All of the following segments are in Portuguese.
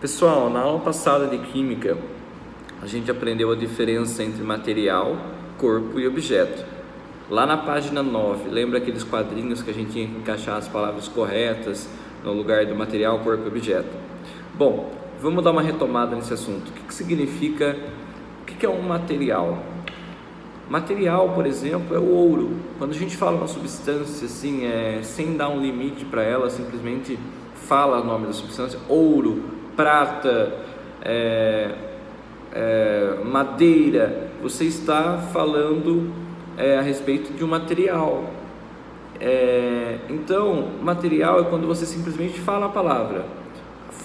Pessoal, na aula passada de Química, a gente aprendeu a diferença entre material, corpo e objeto. Lá na página 9, lembra aqueles quadrinhos que a gente tinha que encaixar as palavras corretas no lugar do material, corpo e objeto? Bom, vamos dar uma retomada nesse assunto. O que significa, o que é um material? Material, por exemplo, é o ouro. Quando a gente fala uma substância assim, sem dar um limite para ela, simplesmente fala o nome da substância: ouro, prata, madeira. Você está falando a respeito de um material. Então, material é quando você simplesmente fala a palavra,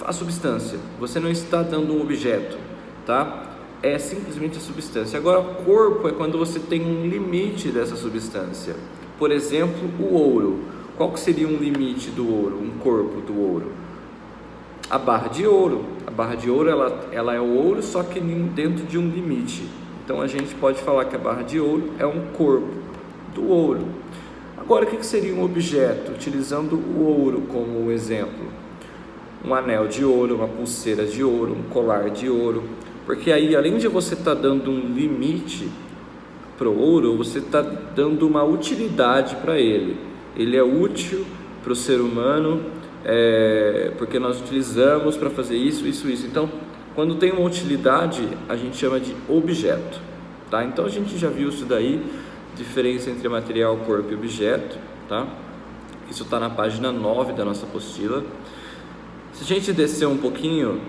a substância. Você não está dando um objeto, tá? É simplesmente a substância. Agora, corpo é quando você tem um limite dessa substância. Por exemplo, o ouro. Qual que seria um limite do ouro, um corpo do ouro? A barra de ouro. A barra de ouro ela é o ouro, só que dentro de um limite. Então a gente pode falar que a barra de ouro é um corpo do ouro. Agora, o que seria um objeto, utilizando o ouro como exemplo? Um anel de ouro, uma pulseira de ouro, um colar de ouro. Porque aí, além de você estar dando um limite para o ouro, você está dando uma utilidade para ele. Ele é útil para o ser humano, porque nós utilizamos para fazer isso. Então, quando tem uma utilidade, a gente chama de objeto, tá? Então a gente já viu isso daí, diferença entre material, corpo e objeto, tá? Isso está na página 9 da nossa apostila. Se a gente descer um pouquinho,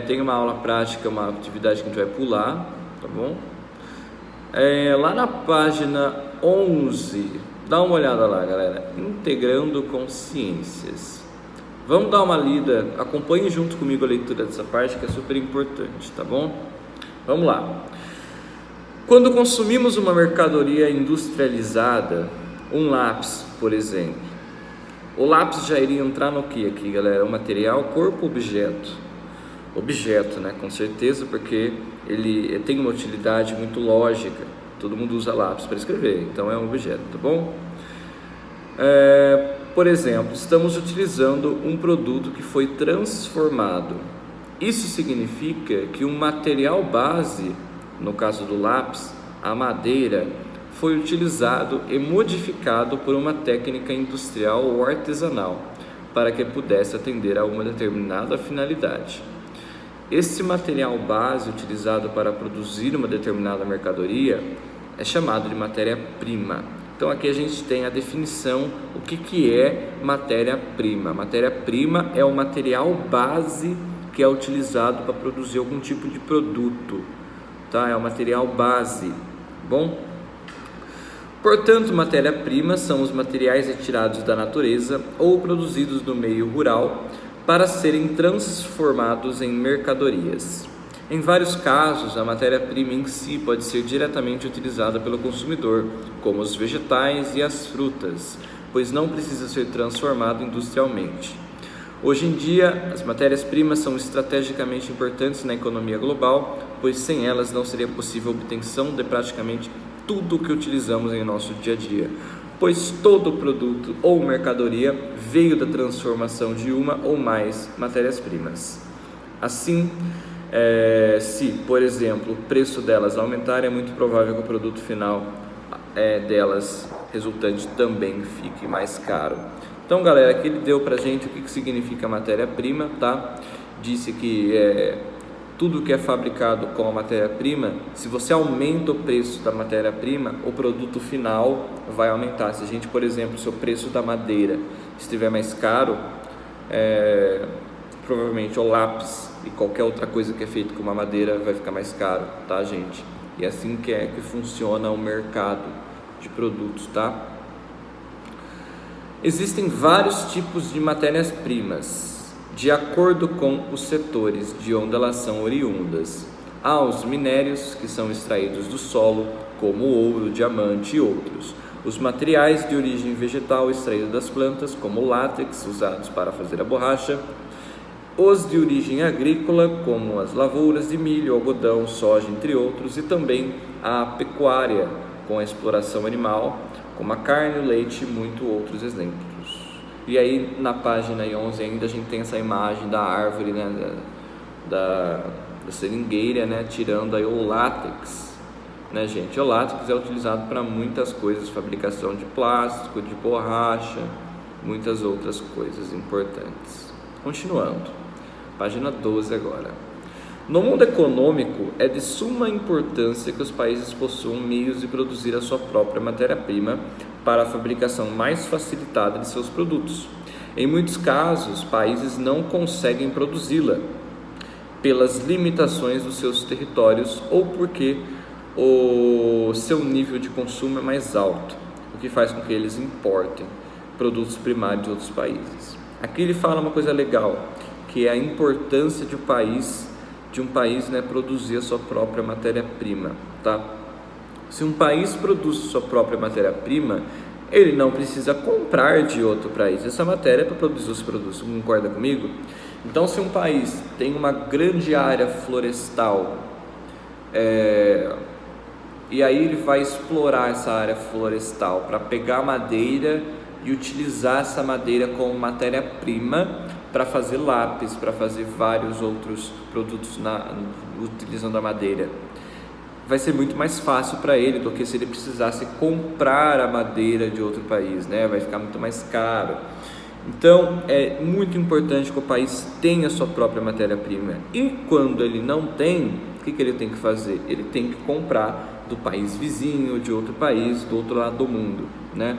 tem uma aula prática, uma atividade que a gente vai pular, tá bom? Lá na página 11, dá uma olhada lá, galera. Integrando consciências. Vamos dar uma lida, acompanhe junto comigo a leitura dessa parte que é super importante, tá bom? Vamos lá. Quando consumimos uma mercadoria industrializada, um lápis, por exemplo, o lápis já iria entrar no que aqui, galera? O material, corpo, objeto? Objeto, né? Com certeza, porque ele tem uma utilidade muito lógica. Todo mundo usa lápis para escrever, então é um objeto, tá bom? Por exemplo, estamos utilizando um produto que foi transformado. Isso significa que um material base, no caso do lápis, a madeira, foi utilizado e modificado por uma técnica industrial ou artesanal para que pudesse atender a uma determinada finalidade. Esse material base utilizado para produzir uma determinada mercadoria é chamado de matéria-prima. Então aqui a gente tem a definição, o que é matéria-prima. Matéria-prima é o material base que é utilizado para produzir algum tipo de produto, tá? É o material base, bom? Portanto, matéria-prima são os materiais retirados da natureza ou produzidos no meio rural para serem transformados em mercadorias. Em vários casos, a matéria-prima em si pode ser diretamente utilizada pelo consumidor, como os vegetais e as frutas, pois não precisa ser transformado industrialmente. Hoje em dia, as matérias-primas são estrategicamente importantes na economia global, pois sem elas não seria possível a obtenção de praticamente tudo o que utilizamos em nosso dia a dia, pois todo produto ou mercadoria veio da transformação de uma ou mais matérias-primas. Assim, se, por exemplo, o preço delas aumentar, é muito provável que o produto final delas resultante também fique mais caro. Então, galera, aqui ele deu pra gente o que significa matéria-prima, tá? Disse que tudo que é fabricado com a matéria-prima, se você aumenta o preço da matéria-prima, o produto final vai aumentar. Se a gente, por exemplo, se o preço da madeira estiver mais caro, provavelmente o lápis e qualquer outra coisa que é feita com uma madeira vai ficar mais caro, tá, gente? E é assim que funciona o mercado de produtos, tá? Existem vários tipos de matérias-primas, de acordo com os setores de onde elas são oriundas. Há os minérios, que são extraídos do solo, como o ouro, diamante e outros. Os materiais de origem vegetal extraídos das plantas, como o látex, usados para fazer a borracha. Os de origem agrícola, como as lavouras de milho, algodão, soja, entre outros. E também a pecuária, com a exploração animal, como a carne, o leite e muitos outros exemplos. E aí na página 11 ainda a gente tem essa imagem da árvore, né, da seringueira, né, tirando aí o látex, né, gente? O látex é utilizado para muitas coisas, fabricação de plástico, de borracha, muitas outras coisas importantes. Continuando, página 12 agora. No mundo econômico, é de suma importância que os países possuam meios de produzir a sua própria matéria-prima para a fabricação mais facilitada de seus produtos. Em muitos casos, países não conseguem produzi-la pelas limitações dos seus territórios ou porque o seu nível de consumo é mais alto, o que faz com que eles importem produtos primários de outros países. Aqui ele fala uma coisa legal, que é a importância de um país, né, produzir a sua própria matéria-prima, tá? Se um país produz sua própria matéria-prima, ele não precisa comprar de outro país essa matéria para produzir os produtos. Concorda comigo? Então, se um país tem uma grande área florestal, e aí ele vai explorar essa área florestal para pegar madeira e utilizar essa madeira como matéria-prima para fazer lápis, para fazer vários outros produtos utilizando a madeira. Vai ser muito mais fácil para ele do que se ele precisasse comprar a madeira de outro país, né? Vai ficar muito mais caro. Então, é muito importante que o país tenha a sua própria matéria-prima. E quando ele não tem, o que ele tem que fazer? Ele tem que comprar do país vizinho, de outro país, do outro lado do mundo, né?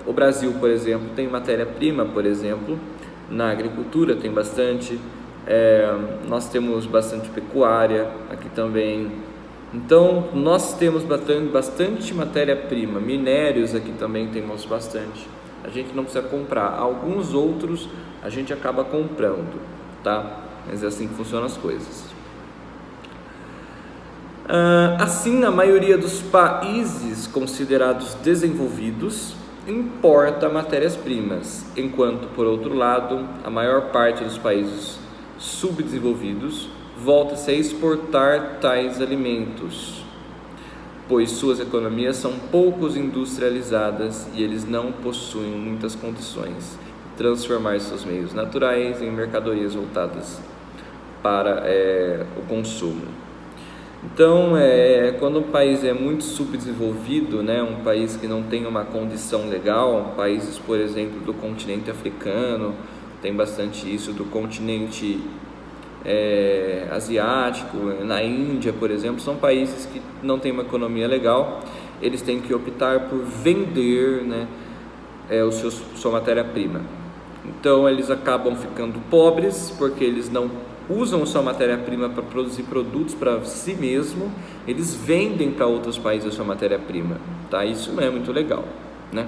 O Brasil, por exemplo, tem matéria-prima, por exemplo, na agricultura tem bastante, nós temos bastante pecuária aqui também, então nós temos bastante matéria-prima, minérios aqui também temos bastante, a gente não precisa comprar, alguns outros a gente acaba comprando, tá? Mas é assim que funcionam as coisas. Assim, a maioria dos países considerados desenvolvidos importa matérias-primas, enquanto, por outro lado, a maior parte dos países subdesenvolvidos volta-se a exportar tais alimentos, pois suas economias são pouco industrializadas e eles não possuem muitas condições de transformar seus meios naturais em mercadorias voltadas para o consumo. Então, quando um país é muito subdesenvolvido, né, um país que não tem uma condição legal, países, por exemplo, do continente africano, tem bastante isso, do continente asiático, na Índia, por exemplo, são países que não têm uma economia legal, eles têm que optar por vender, né, sua matéria-prima. Então, eles acabam ficando pobres, porque eles não usam sua matéria-prima para produzir produtos para si mesmo, eles vendem para outros países a sua matéria-prima, tá? Isso não é muito legal, né?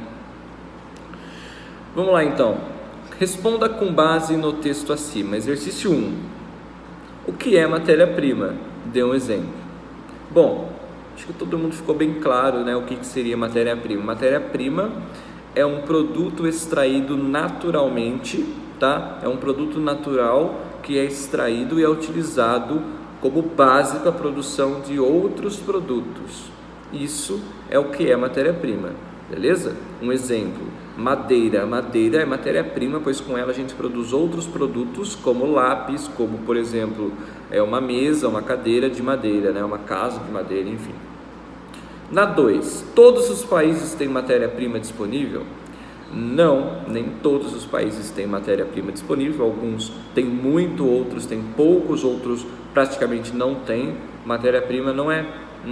Vamos lá então, responda com base no texto acima. Exercício 1, o que é matéria-prima? Dê um exemplo. Bom, acho que todo mundo ficou bem claro, né, o que seria matéria-prima. Matéria-prima é um produto extraído naturalmente, tá? É um produto natural que é extraído e é utilizado como base para a produção de outros produtos. Isso é o que é matéria-prima, beleza? Um exemplo, madeira. Madeira é matéria-prima, pois com ela a gente produz outros produtos como lápis, como por exemplo, uma mesa, uma cadeira de madeira, né? Uma casa de madeira, enfim. Na 2, todos os países têm matéria-prima disponível? Não, nem todos os países têm matéria-prima disponível, alguns têm muito, outros têm poucos, outros praticamente não têm. Matéria-prima não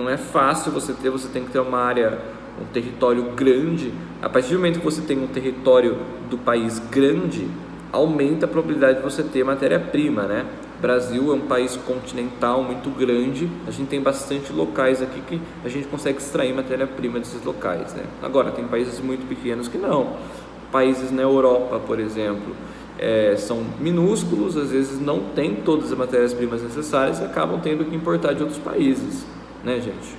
é fácil você tem que ter uma área, um território grande. A partir do momento que você tem um território do país grande, aumenta a probabilidade de você ter matéria-prima, né? O Brasil é um país continental muito grande, a gente tem bastante locais aqui que a gente consegue extrair matéria-prima desses locais, né? Agora, tem países muito pequenos que não. Países na Europa, por exemplo, são minúsculos, às vezes não tem todas as matérias-primas necessárias e acabam tendo que importar de outros países, né, gente?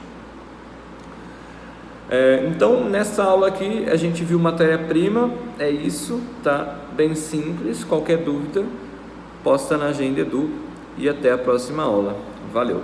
Então, nessa aula aqui, a gente viu matéria-prima, é isso, tá? Bem simples, qualquer dúvida, posta na Agenda Edu e até a próxima aula. Valeu!